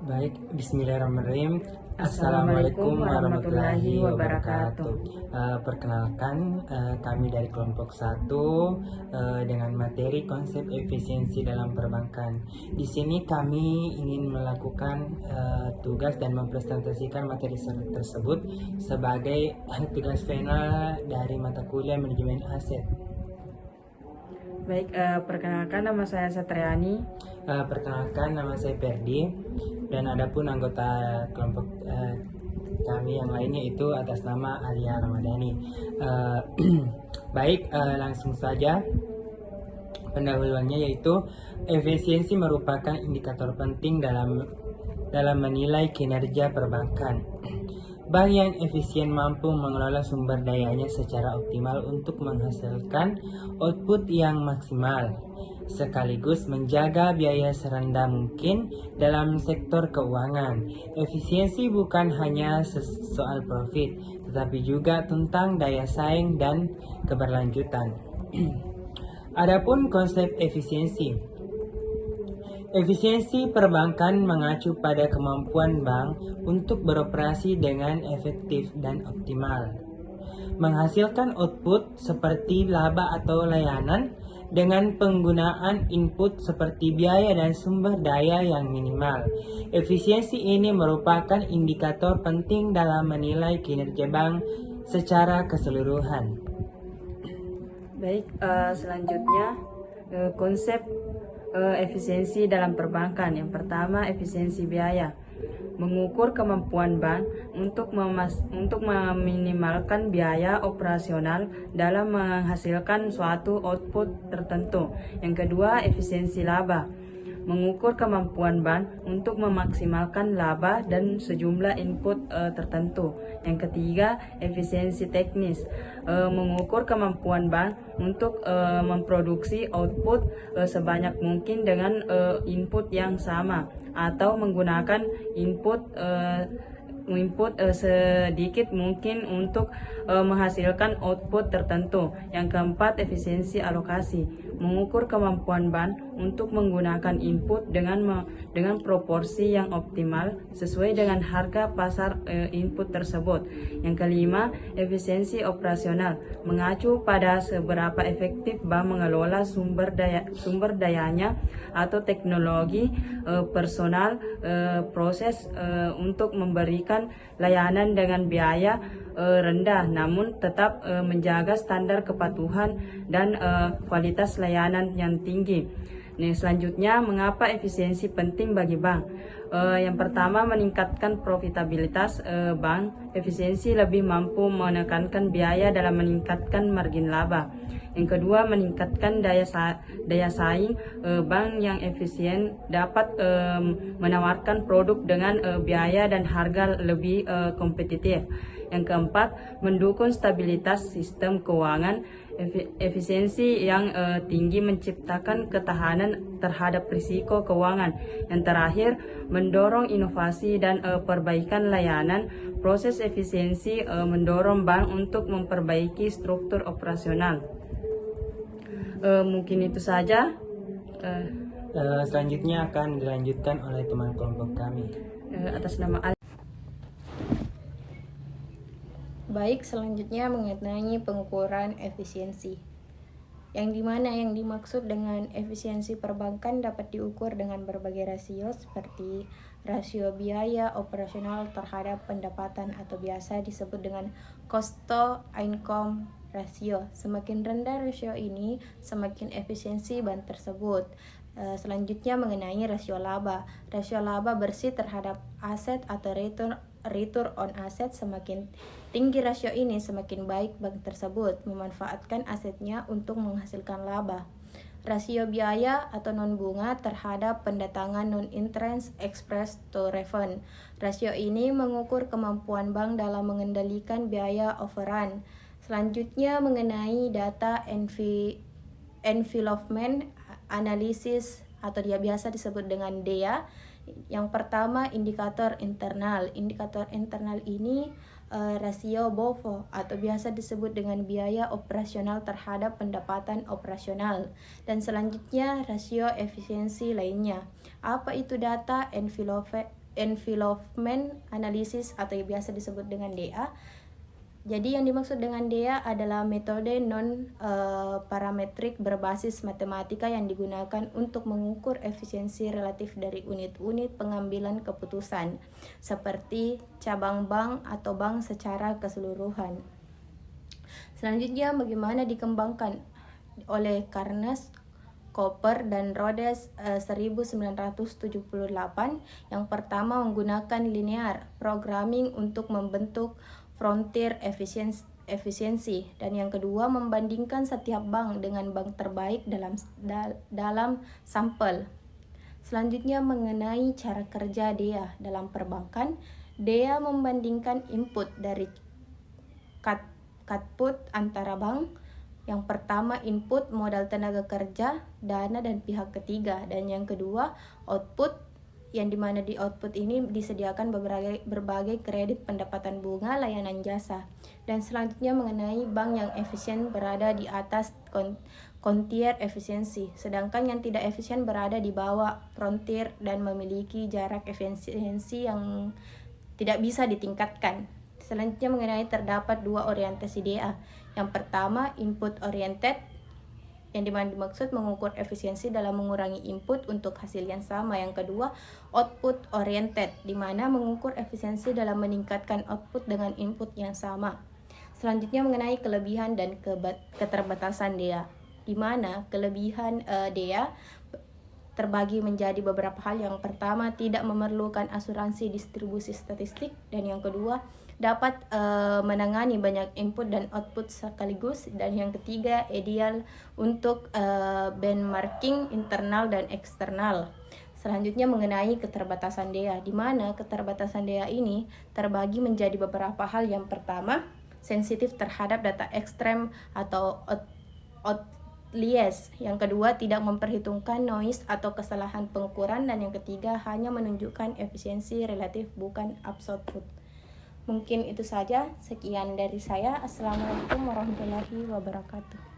Baik, Bismillahirrahmanirrahim. Assalamualaikum warahmatullahi wabarakatuh. Perkenalkan, kami dari kelompok 1 dengan materi konsep efisiensi dalam perbankan. Di sini kami ingin melakukan tugas dan mempresentasikan materi tersebut sebagai tugas final dari mata kuliah manajemen aset. Baik, perkenalkan nama saya Satriani. Perkenalkan, nama saya Ferdi, dan adapun anggota kelompok kami yang lainnya itu atas nama Alia Ramadhani. Baik, langsung saja pendahuluannya, yaitu efisiensi merupakan indikator penting dalam menilai kinerja perbankan. Bank yang efisien mampu mengelola sumber dayanya secara optimal untuk menghasilkan output yang maksimal, sekaligus menjaga biaya serendah mungkin dalam sektor keuangan. Efisiensi bukan hanya soal profit, tetapi juga tentang daya saing dan keberlanjutan. Adapun konsep efisiensi. Efisiensi perbankan mengacu pada kemampuan bank untuk beroperasi dengan efektif dan optimal, menghasilkan output seperti laba atau layanan dengan penggunaan input seperti biaya dan sumber daya yang minimal. Efisiensi ini merupakan indikator penting dalam menilai kinerja bank secara keseluruhan. Baik, selanjutnya konsep efisiensi dalam perbankan. Yang pertama, efisiensi biaya. Mengukur kemampuan bank untuk meminimalkan biaya operasional dalam menghasilkan suatu output tertentu. Yang kedua, efisiensi laba. Mengukur kemampuan bank untuk memaksimalkan laba dan sejumlah input tertentu. Yang ketiga, efisiensi teknis. Mengukur kemampuan bank untuk memproduksi output sebanyak mungkin dengan input yang sama, atau menggunakan input sedikit mungkin untuk menghasilkan output tertentu. Yang keempat, efisiensi alokasi. Mengukur kemampuan bank untuk menggunakan input dengan proporsi yang optimal sesuai dengan harga pasar input tersebut. Yang kelima, efisiensi operasional. Mengacu pada seberapa efektif bank mengelola sumber dayanya atau teknologi, personal, proses untuk memberikan layanan dengan biaya rendah namun tetap menjaga standar kepatuhan dan kualitas layanan yang tinggi. Selanjutnya, mengapa efisiensi penting bagi bank? Yang pertama, meningkatkan profitabilitas bank. Efisiensi lebih mampu menekankan biaya dalam meningkatkan margin laba. Yang kedua, meningkatkan daya saing. Bank yang efisien dapat menawarkan produk dengan biaya dan harga lebih kompetitif. Yang keempat, mendukung stabilitas sistem keuangan. Efisiensi yang tinggi menciptakan ketahanan terhadap risiko keuangan. Yang terakhir, mendorong inovasi dan perbaikan layanan. Proses efisiensi mendorong bank untuk memperbaiki struktur operasional. Mungkin itu saja. Selanjutnya akan dilanjutkan oleh teman kelompok kami. Atas nama Baik, selanjutnya mengenai pengukuran efisiensi. Yang dimana yang dimaksud dengan efisiensi perbankan dapat diukur dengan berbagai rasio seperti rasio biaya operasional terhadap pendapatan atau biasa disebut dengan cost to income ratio. Semakin rendah rasio ini, semakin efisiensi bank tersebut. Selanjutnya mengenai rasio laba. Rasio laba bersih terhadap aset atau return on asset. Semakin tinggi rasio ini, semakin baik bank tersebut memanfaatkan asetnya untuk menghasilkan laba. Rasio biaya atau non bunga terhadap pendatangan non interest express to revenue. Rasio ini mengukur kemampuan bank dalam mengendalikan biaya overrun. Selanjutnya mengenai data envelopment analysis atau dia biasa disebut dengan DEA. Yang pertama, indikator internal. Indikator internal ini rasio BOFO atau biasa disebut dengan biaya operasional terhadap pendapatan operasional. Dan selanjutnya rasio efisiensi lainnya. Apa itu data envelopment analysis atau yang biasa disebut dengan DA. Jadi yang dimaksud dengan DEA adalah metode non-parametrik berbasis matematika yang digunakan untuk mengukur efisiensi relatif dari unit-unit pengambilan keputusan, seperti cabang bank atau bank secara keseluruhan. Selanjutnya, bagaimana dikembangkan oleh Carnes, Cooper, dan Rhodes 1978. Yang pertama menggunakan linear programming untuk membentuk frontier efisiensi, dan yang kedua membandingkan setiap bank dengan bank terbaik dalam sampel. Selanjutnya mengenai cara kerja DEA dalam perbankan. DEA membandingkan input dari output antara bank. Yang pertama input modal tenaga kerja, dana, dan pihak ketiga, dan yang kedua output, yang dimana di output ini disediakan berbagai kredit, pendapatan bunga, layanan jasa. Dan selanjutnya mengenai bank yang efisien berada di atas frontier efisiensi, sedangkan yang tidak efisien berada di bawah frontier dan memiliki jarak efisiensi yang tidak bisa ditingkatkan. Selanjutnya mengenai terdapat dua orientasi DEA. Yang pertama input oriented, yang dimana dimaksud mengukur efisiensi dalam mengurangi input untuk hasil yang sama. Yang kedua output oriented, dimana mengukur efisiensi dalam meningkatkan output dengan input yang sama. Selanjutnya mengenai kelebihan dan keterbatasan DEA, dimana kelebihan DEA terbagi menjadi beberapa hal. Yang pertama, tidak memerlukan asuransi distribusi statistik, dan yang kedua dapat menangani banyak input dan output sekaligus, dan yang ketiga ideal untuk benchmarking internal dan eksternal. Selanjutnya mengenai keterbatasan DEA, di mana keterbatasan DEA ini terbagi menjadi beberapa hal. Yang pertama, sensitif terhadap data ekstrem atau outliers. Yang kedua, tidak memperhitungkan noise atau kesalahan pengukuran, dan yang ketiga hanya menunjukkan efisiensi relatif bukan absolute. Mungkin itu saja, sekian dari saya. Assalamualaikum warahmatullahi wabarakatuh.